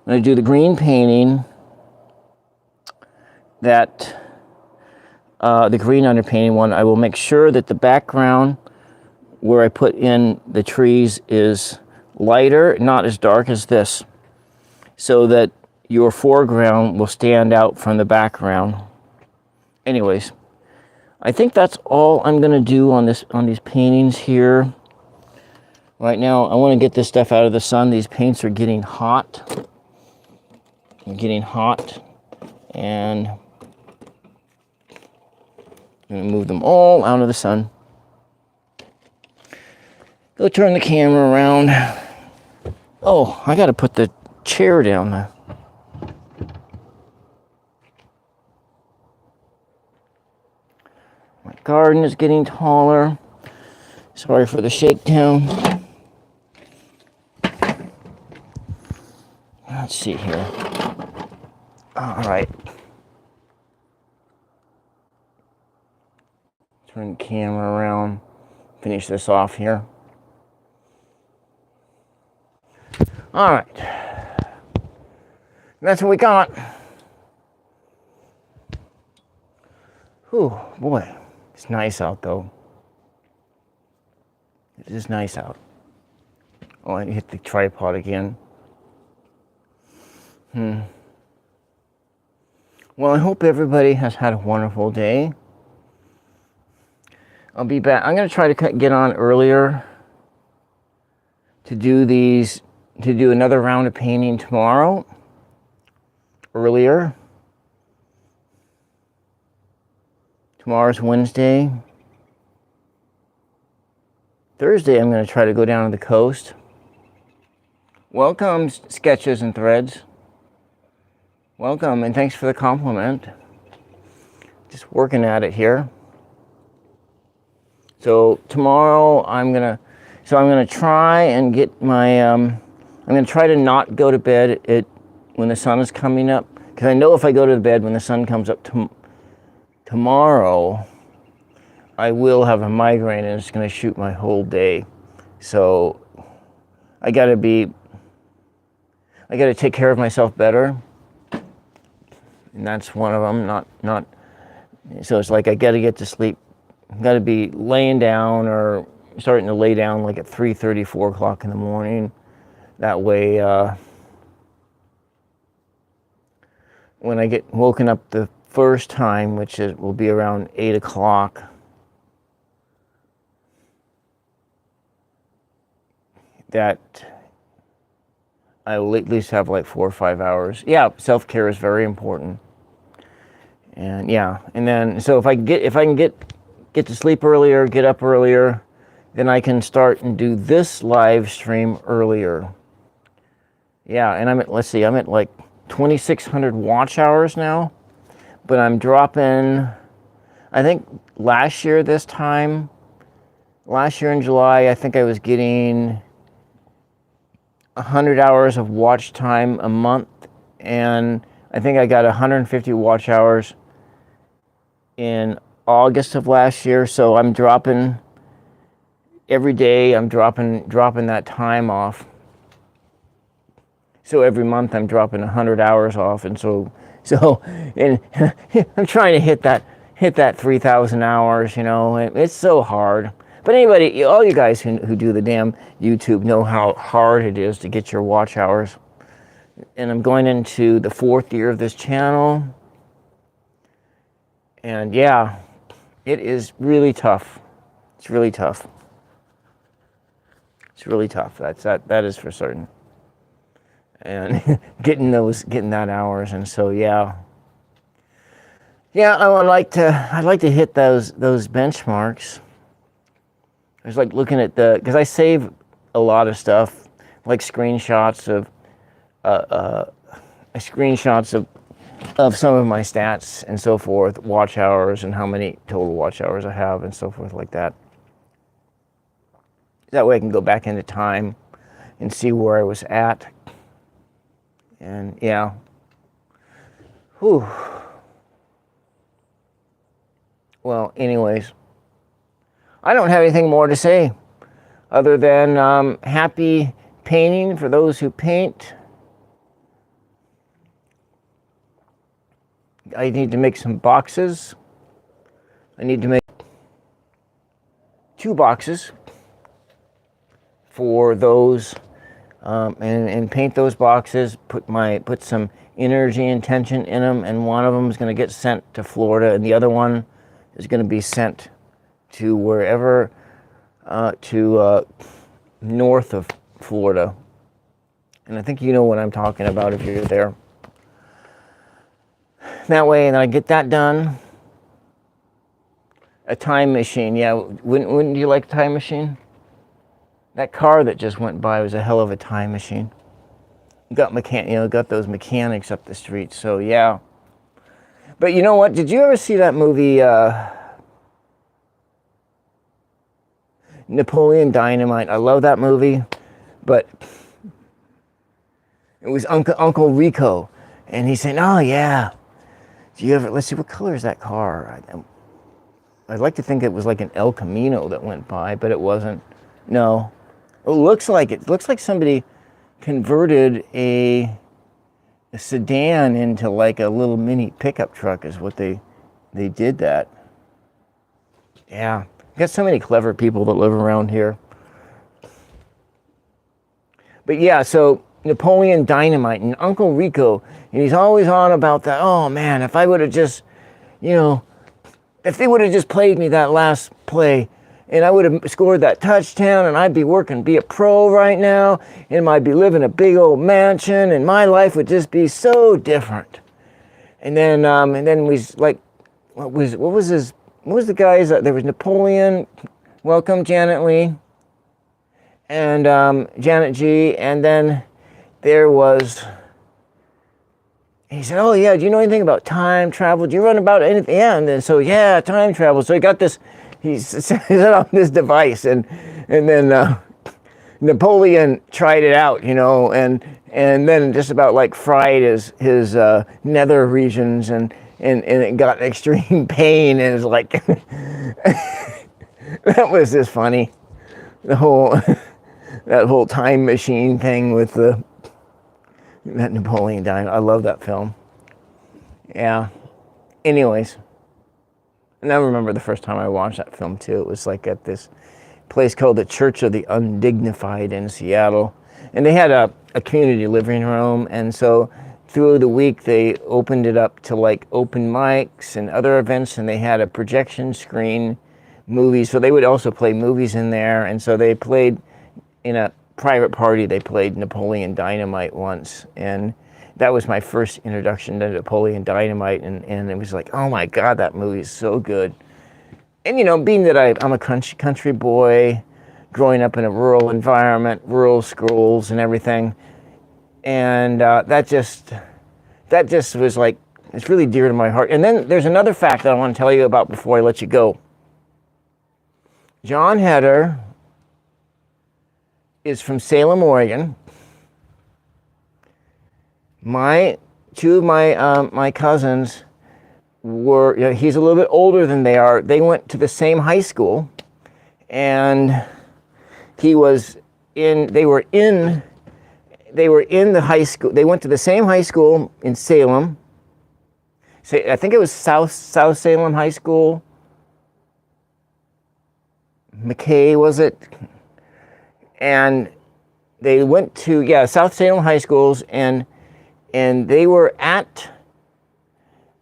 when I do the green painting, that the green underpainting one, I will make sure that the background where I put in the trees is lighter, not as dark as this, so that your foreground will stand out from the background. Anyways, I think that's all I'm going to do on these paintings here. Right now, I want to get this stuff out of the sun. These paints are getting hot. They're getting hot, and I'm going to move them all out of the sun. Go turn the camera around. Oh, I got to put the chair down now. My garden is getting taller. Sorry for the shakedown. Let's see here. All right. Turn the camera around. Finish this off here. All right. That's what we got. Whew, boy. It's nice out, though. It is nice out. Oh, I hit the tripod again. Well, I hope everybody has had a wonderful day. I'll be back. I'm going to try to get on earlier to do another round of painting tomorrow. Earlier. Tomorrow's Wednesday. Thursday, I'm going to try to go down to the coast. Welcome, Sketches and Threads. Welcome, and thanks for the compliment. Just working at it here. So tomorrow, I'm gonna try and get my. I'm gonna try to not go to bed when the sun is coming up, because I know if I go to bed when the sun comes up tomorrow, I will have a migraine and it's going to shoot my whole day. So I got to take care of myself better. And that's one of them. So it's like I got to get to sleep. I've got to be laying down or starting to lay down like at 3:30, 4 o'clock in the morning. That way, when I get woken up the first time, which will be around 8 o'clock, that I will at least have like 4 or 5 hours. Yeah, self-care is very important. And yeah, and then so if I can get to sleep earlier, get up earlier, then I can start and do this live stream earlier. Yeah, and I'm at like 2,600 watch hours now, but I'm dropping, I think last year in July, I think I was getting 100 hours of watch time a month, and I think I got 150 watch hours in August of last year. So I'm dropping every day. I'm dropping that time off. So every month I'm dropping 100 hours off, and and I'm trying to hit that 3,000 hours. You know, it's so hard. But anybody, all you guys who do the damn YouTube know how hard it is to get your watch hours. And I'm going into the 4th year of this channel. And yeah, it is really tough. It's really tough. It's really tough. That is for certain. And getting that hours, and so yeah. Yeah, I'd like to hit those benchmarks. I was like looking at because I save a lot of stuff, like screenshots of some of my stats and so forth, watch hours and how many total watch hours I have and so forth like that. That way I can go back into time and see where I was at. And yeah. Whew. Well, anyways, I don't have anything more to say other than happy painting for those who paint. I need to make some boxes. I need to make 2 boxes for those and paint those boxes, put some energy and tension in them, and one of them is going to get sent to Florida, and the other one is going to be sent to wherever, north of Florida. And I think you know what I'm talking about if you're there. That way, and I get that done. A time machine, yeah. Wouldn't you like a time machine? That car that just went by was a hell of a time machine. Got those mechanics up the street. So yeah. But you know what? Did you ever see that movie Napoleon Dynamite? I love that movie, but it was Uncle Rico, and he's saying, "Oh yeah, do you ever? Let's see, what color is that car? I'd like to think it was like an El Camino that went by, but it wasn't. No. It looks like somebody converted a sedan into like a little mini pickup truck is what they did that. Yeah. Got so many clever people that live around here. But yeah, so Napoleon Dynamite and Uncle Rico, and he's always on about that. Oh man, if I would have just, if they would have just played me that last play, and I would have scored that touchdown, and I'd be a pro right now, and I'd be living in a big old mansion, and my life would just be so different. And then we like, what was the guys? There was Napoleon, welcome Janet Lee, and Janet G, and then there was. He said, "Oh yeah, do you know anything about time travel? Do you run about anything?" Yeah, and then yeah, time travel. So he got this. He set on this device, and then Napoleon tried it out, and then just about like fried his nether regions, and it got extreme pain, and it's like that was just funny. The whole that whole time machine thing with that Napoleon dying. I love that film. Yeah. Anyways. And I remember the first time I watched that film too. It was like at this place called the Church of the Undignified in Seattle. And they had a community living room. And so through the week they opened it up to like open mics and other events. And they had a projection screen movies. So they would also play movies in there. And so they played in a private party. They played Napoleon Dynamite once. And that was my first introduction to Napoleon Dynamite, and it was like, oh my God, that movie is so good. And being that I'm a country boy, growing up in a rural environment, rural schools and everything, and that just was like, it's really dear to my heart. And then there's another fact that I want to tell you about before I let you go. John Heder is from Salem, Oregon. Two of my cousins were, he's a little bit older than they are. They went to the same high school, and they were in the high school. They went to the same high school in Salem. I think it was South Salem High School. McKay, was it? And they went to, South Salem High Schools, and they were at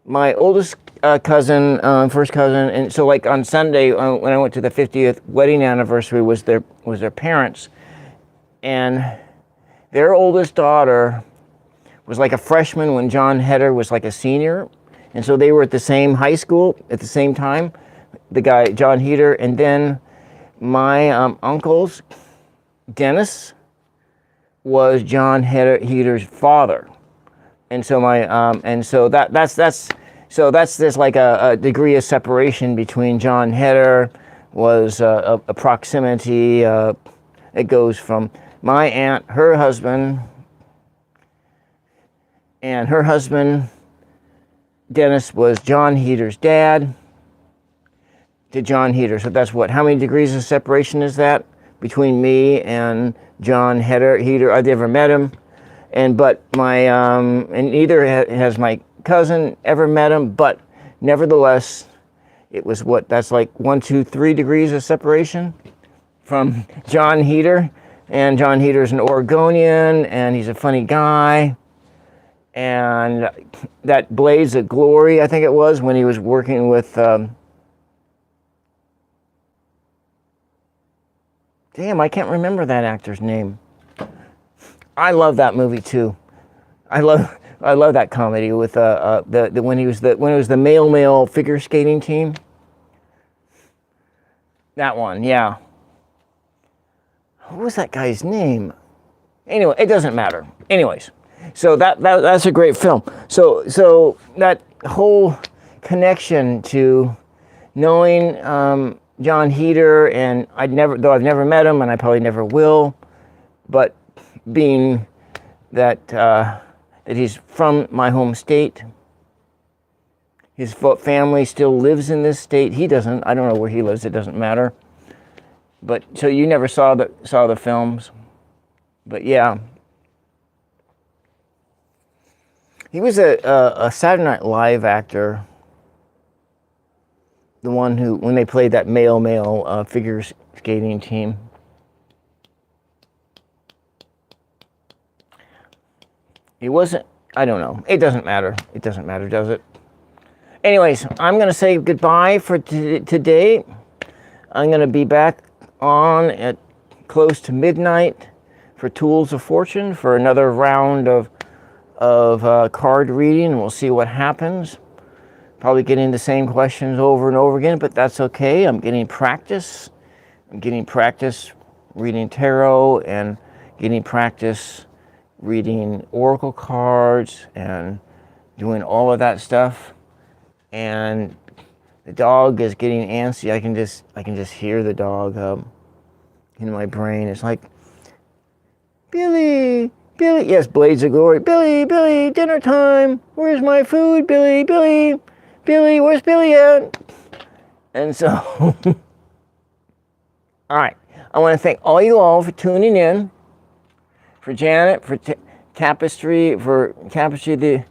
my oldest cousin, first cousin, and so like on Sunday when I went to the 50th wedding anniversary was their parents, and their oldest daughter was like a freshman when John Heder was like a senior, and so they were at the same high school at the same time, the guy John Heder, and then my uncle's Dennis was John Heder's father. And so that's there's like a degree of separation between John Heder was a proximity. It goes from my aunt, her husband, and her husband Dennis was John Heder's dad to John Heder. So that's what? How many degrees of separation is that between me and John Heder? I've never met him. But and neither has my cousin ever met him, but nevertheless, it was that's like 1, 2, 3 degrees of separation from John Heder. And John Heder's an Oregonian, and he's a funny guy. And that Blaze of Glory, I think it was, when he was working with, I can't remember that actor's name. I love that movie too. I love that comedy with when it was the male figure skating team. That one, yeah. What was that guy's name? Anyway, it doesn't matter. Anyways, so that's a great film. So that whole connection to knowing John Heder, and I've never met him, and I probably never will, but being that he's from my home state, His family still lives in this state. He doesn't. I don't know where he lives. It doesn't matter. But so you never saw the films. But yeah. He was a Saturday Night Live actor. The one who, when they played that male figure skating team. He wasn't, I don't know. It doesn't matter. It doesn't matter, does it? Anyways, I'm going to say goodbye for today. I'm going to be back on at close to midnight for Tools of Fortune for another round of card reading. We'll see what happens. Probably getting the same questions over and over again, but that's okay. I'm getting practice. I'm getting practice reading tarot and getting practice reading oracle cards and doing all of that stuff. And the dog is getting antsy. I can just hear the dog in my brain. It's like, Billy, Billy. Yes, Blades of Glory. Billy, Billy, dinner time. Where's my food, Billy, Billy, Billy? Where's Billy at? And so, all right. I want to thank all you all for tuning in. For Janet, for Tapestry, the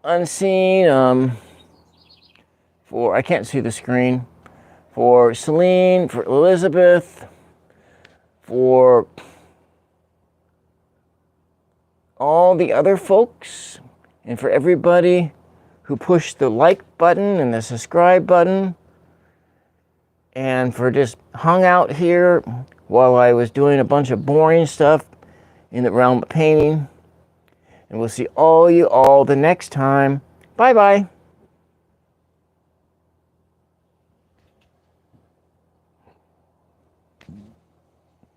Unseen. For, I can't see the screen, for Celine, for Elizabeth, for all the other folks, and for everybody who pushed the like button and the subscribe button, and for just hung out here while I was doing a bunch of boring stuff in the realm of painting. And we'll see all you all the next time. Bye-bye.